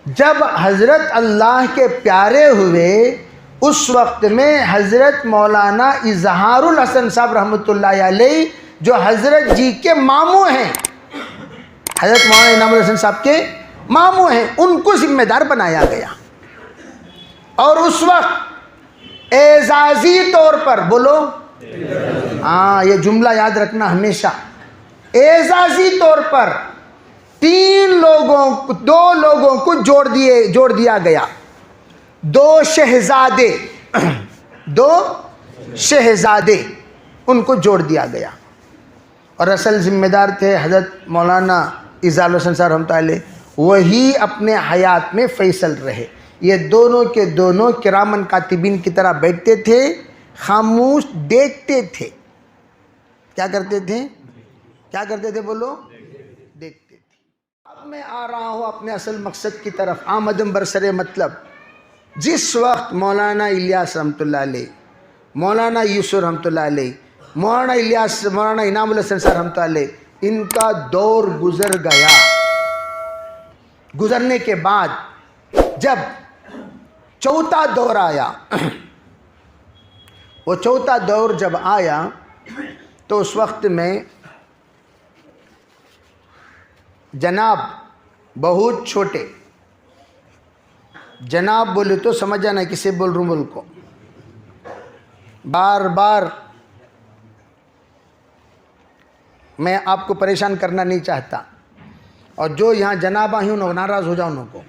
جب حضرت اللہ کے پیارے ہوئے اس وقت میں حضرت مولانا اظہار الحسن صاحب رحمۃ اللہ علیہ جو حضرت جی کے ماموں ہیں، حضرت مولانا انعام الحسن صاحب کے ماموں ہیں، ان کو ذمہ دار بنایا گیا۔ اور اس وقت اعزازی طور پر، بولو ہاں یہ جملہ یاد رکھنا ہمیشہ، اعزازی طور پر دو لوگوں کو جوڑ دیا گیا، دو شہزادے ان کو جوڑ دیا گیا۔ اور اصل ذمہ دار تھے حضرت مولانا اظہار الحسن صاحب رحمۃ اللہ علیہ، وہی اپنے حیات میں فیصل رہے۔ یہ دونوں کے دونوں کرامن کاتبین کی طرح بیٹھتے تھے، خاموش دیکھتے تھے۔ کیا کرتے تھے بولو؟ دیکھتے تھے۔ اب میں آ رہا ہوں اپنے اصل مقصد کی طرف، آمدم برسر مطلب۔ جس وقت مولانا الیاس رحمۃ اللہ علیہ، مولانا یوسف رحمۃ اللہ علیہ، مولانا انعام الحسن صاحب رحمۃ اللہ علیہ، ان کا دور گزر گیا، گزرنے کے بعد جب چوتھا دور آیا، وہ چوتھا دور جب آیا تو اس وقت میں جناب بہت چھوٹے، جناب بولے تو سمجھ جانا کسے بول رہا ہوں، بول کو بار بار میں آپ کو پریشان کرنا نہیں چاہتا، اور جو یہاں جناب آئی ہوں ناراض ہو جاؤ ان کو،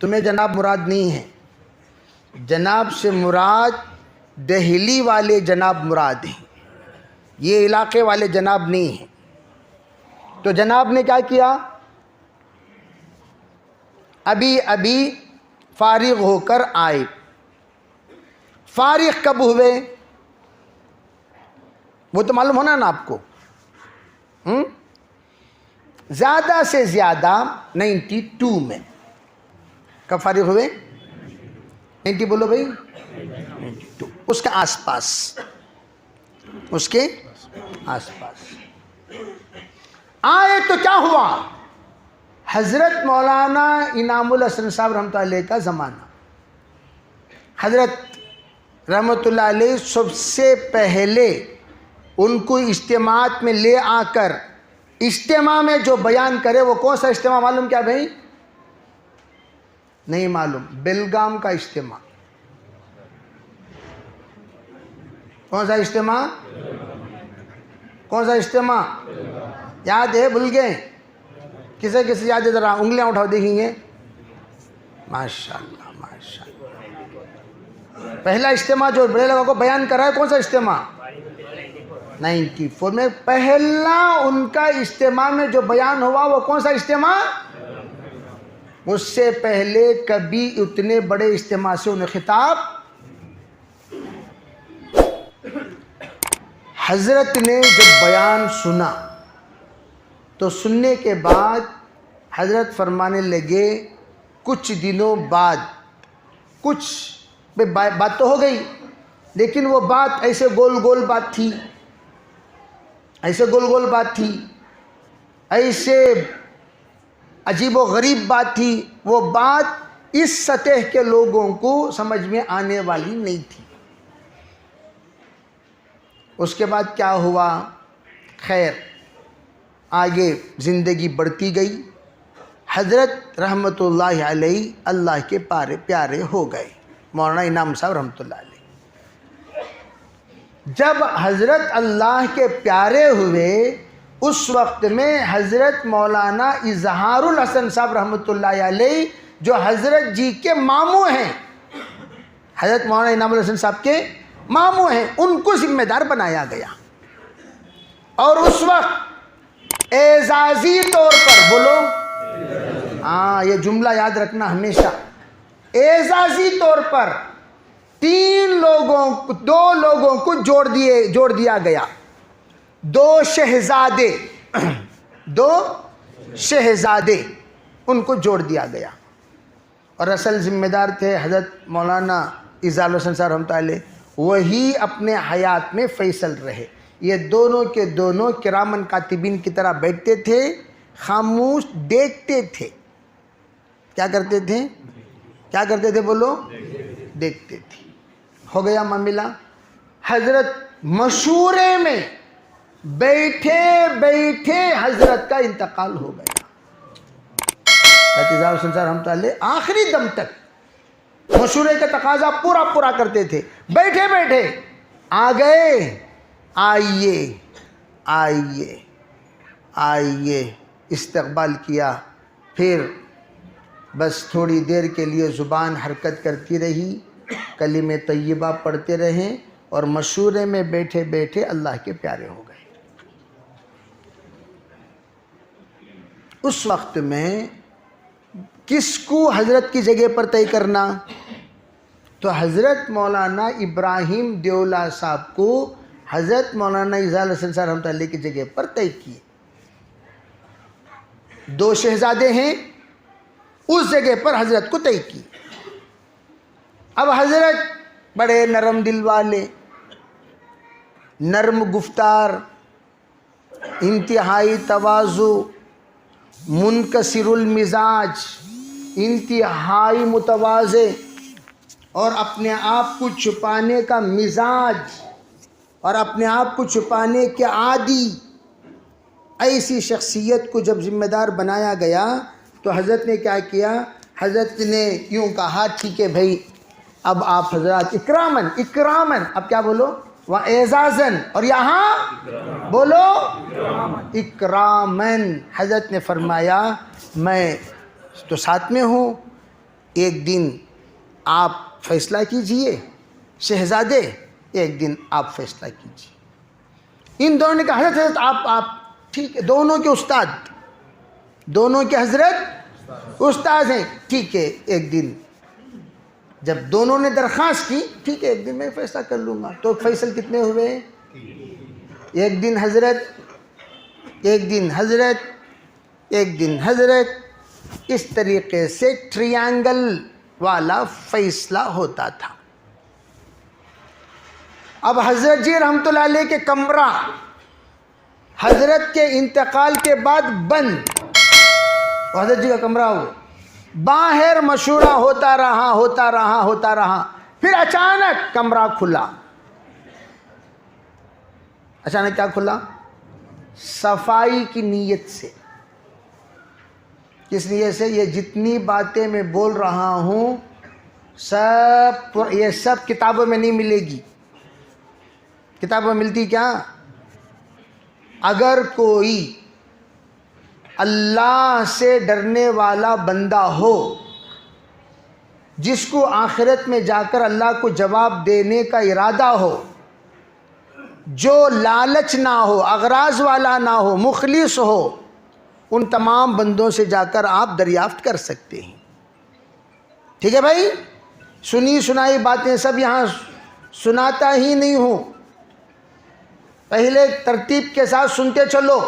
تمہیں جناب مراد نہیں ہے، جناب سے مراد دہلی والے جناب مراد ہیں، یہ علاقے والے جناب نہیں ہیں۔ تو جناب نے کیا کیا؟ ابھی فارغ ہو کر آئے۔ فارغ کب ہوئے وہ تو معلوم ہونا نا آپ کو، زیادہ سے زیادہ 92 میں۔ کب فارغ ہوئے؟ 90 بولو بھائی، 92، اس کے آس پاس آئے تو کیا ہوا؟ حضرت مولانا انعام الحسن صاحب رحمۃ اللہ علیہ کا زمانہ، حضرت رحمۃ اللہ علیہ سب سے پہلے ان کو اجتماعات میں لے آ کر اجتماع میں جو بیان کرے وہ کون سا اجتماع معلوم کیا بھائی؟ نہیں معلوم؟ بیلگام کا اجتماع۔ کون سا اجتماع؟ یاد ہے؟ بھول گئے؟ کسے یاد ہے؟ ذرا انگلیاں اٹھاؤ دیکھیں گے۔ ماشاءاللہ۔ پہلا اجتماع جو بڑے لوگوں کو بیان کر رہا ہے کون سا اجتماع؟ 94 میں پہلا ان کا اجتماع میں جو بیان ہوا وہ کون سا اجتماع؟ اس سے پہلے کبھی اتنے بڑے اجتماع سے انہیں خطاب، حضرت نے جب بیان سنا تو سننے کے بعد حضرت فرمانے لگے، کچھ دنوں بعد بات تو ہو گئی، لیکن وہ بات ایسے گول بات تھی، ایسے عجیب و غریب بات تھی، وہ بات اس سطح کے لوگوں کو سمجھ میں آنے والی نہیں تھی۔ اس کے بعد کیا ہوا؟ خیر، آگے زندگی بڑھتی گئی، حضرت رحمۃ اللہ علیہ اللہ کے پیارے ہو گئے، مولانا انعام صاحب رحمۃ اللہ علیہ۔ جب حضرت اللہ کے پیارے ہوئے اس وقت میں حضرت مولانا اظہار الحسن صاحب رحمۃ اللہ علیہ جو حضرت جی کے ماموں ہیں، حضرت مولانا انعام الحسن صاحب کے ماموں ہیں، ان کو ذمہ دار بنایا گیا۔ اور اس وقت اعزازی طور پر، بولو ہاں یہ جملہ یاد رکھنا ہمیشہ، اعزازی طور پر دو لوگوں کو جوڑ دیا گیا، دو شہزادے ان کو جوڑ دیا گیا۔ اور اصل ذمہ دار تھے حضرت مولانا اظہار الحسن صاحب رحمۃ اللہ علیہ، وہی اپنے حیات میں فیصل رہے۔ یہ دونوں کے دونوں کرامن کاتبین کی طرح بیٹھتے تھے، خاموش دیکھتے تھے۔ کیا کرتے تھے؟ کیا کرتے تھے بولو؟ دیکھتے تھے. ہو گیا معاملہ. حضرت مشورے میں بیٹھے بیٹھے حضرت کا انتقال ہو گیا. اعتزال حسین صاحب رحمۃ اللہ علیہ آخری دم تک مشورے کا تقاضا پورا کرتے تھے. بیٹھے بیٹھے آ گئے، آئیے آئیے آئیے، استقبال کیا. پھر بس تھوڑی دیر کے لیے زبان حرکت کرتی رہی، کلمہ طیبہ پڑھتے رہیں اور مشورے میں بیٹھے بیٹھے اللہ کے پیارے ہو گئے. اس وقت میں کس کو حضرت کی جگہ پر طے کرنا؟ تو حضرت مولانا ابراہیم دیولہ صاحب کو حضرت مولانا اعزال حسین صاحب رحمۃ اللہ کی جگہ پر طے کیے. 2 شہزادے ہیں، اس جگہ پر حضرت کو طے کی. اب حضرت بڑے نرم دل والے، نرم گفتار، انتہائی تواضع، منکسر المزاج، انتہائی متواضع اور اپنے آپ کو چھپانے کا مزاج اور اپنے آپ کو چھپانے کے عادی، ایسی شخصیت کو جب ذمہ دار بنایا گیا تو حضرت نے کیا کیا؟ حضرت نے یوں کہا ٹھیک ہے بھائی، اب آپ حضرات اکرامن، اب کیا بولو؟ وَإِعْزَازًا، اور یہاں بولو اکرامن. حضرت نے فرمایا میں تو ساتھ میں ہوں، ایک دن آپ فیصلہ کیجئے شہزادے، ایک دن آپ فیصلہ کیجئے. ان دونوں نے کہا حضرت آپ ٹھیک ہے، دونوں کے استاد، دونوں کے حضرت استاد ہیں، ٹھیک ہے ایک دن. جب دونوں نے درخواست کی ٹھیک ہے ایک دن میں فیصلہ کر لوں گا. تو فیصل کتنے ہوئے؟ ایک دن حضرت، ایک دن حضرت، ایک دن حضرت. اس طریقے سے ٹریانگل والا فیصلہ ہوتا تھا. اب حضرت جی رحمۃ اللہ علیہ کے کمرہ حضرت کے انتقال کے بعد بند، حضرت جی کا کمرہ ہو، باہر مشورہ ہوتا رہا. پھر اچانک کمرہ کھلا. اچانک کیا کھلا؟ صفائی کی نیت سے. کس نیت سے؟ یہ جتنی باتیں میں بول رہا ہوں یہ سب کتابوں میں نہیں ملے گی. کتابوں میں ملتی کیا؟ اگر کوئی اللہ سے ڈرنے والا بندہ ہو جس کو آخرت میں جا کر اللہ کو جواب دینے کا ارادہ ہو، جو لالچ نہ ہو، اغراض والا نہ ہو، مخلص ہو، ان تمام بندوں سے جا کر آپ دریافت کر سکتے ہیں. ٹھیک ہے بھائی؟ سنی سنائی باتیں سب یہاں سناتا ہی نہیں ہوں، پہلے ترتیب کے ساتھ سنتے چلو.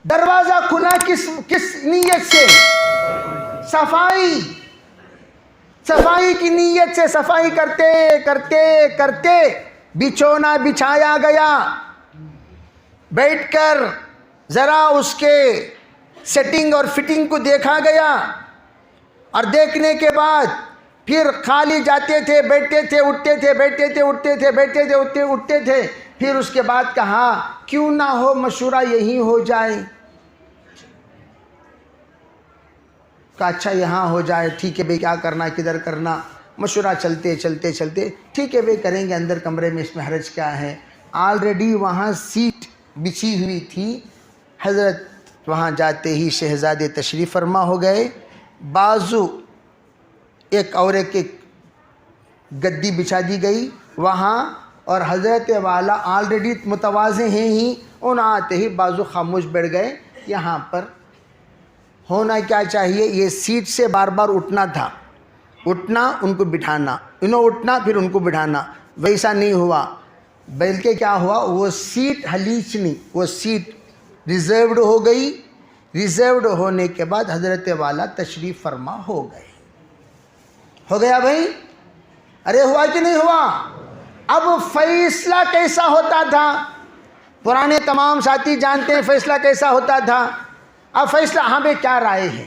دروازہ کھلا کس نیت سے؟ صفائی کی نیت سے. صفائی کرتے کرتے کرتے بچھونا بچھایا گیا. بیٹھ کر ذرا اس کے سیٹنگ اور فٹنگ کو دیکھا گیا، اور دیکھنے کے بعد پھر خالی جاتے تھے، بیٹھتے تھے، اٹھتے تھے، بیٹھتے تھے، اٹھتے تھے، بیٹھتے تھے، اٹھتے تھے. پھر اس کے بعد کہا کیوں نہ ہو مشورہ یہی ہو جائے. کہا اچھا یہاں ہو جائے، ٹھیک ہے بھئی کیا کرنا، کدھر کرنا. مشورہ چلتے چلتے چلتے ٹھیک ہے بھئی کریں گے اندر کمرے میں، اس میں حرج کیا ہے. آلریڈی وہاں سیٹ بچھی ہوئی تھی. حضرت وہاں جاتے ہی شہزادے تشریف فرما ہو گئے. بازو ایک اور ایک گدی بچھا دی گئی وہاں، اور حضرت والا آلریڈی متواضع ہیں ہی، ان آتے ہی بازو خاموش بیٹھ گئے. یہاں پر ہونا کیا چاہیے، یہ سیٹ سے بار بار اٹھنا تھا، اٹھنا ان کو بٹھانا، انہوں اٹھنا پھر ان کو بٹھانا. ویسا نہیں ہوا، بلکہ کیا ہوا، وہ سیٹ ہلیچ نہیں، وہ سیٹ ریزروڈ ہو گئی. ریزروڈ ہونے کے بعد حضرت والا تشریف فرما ہو گئے. ہو گیا بھائی؟ ارے ہوا کہ نہیں ہوا؟ اب فیصلہ کیسا ہوتا تھا؟ پرانے تمام ساتھی جانتے ہیں فیصلہ کیسا ہوتا تھا. اب فیصلہ ہاں بھائی کیا رائے ہے؟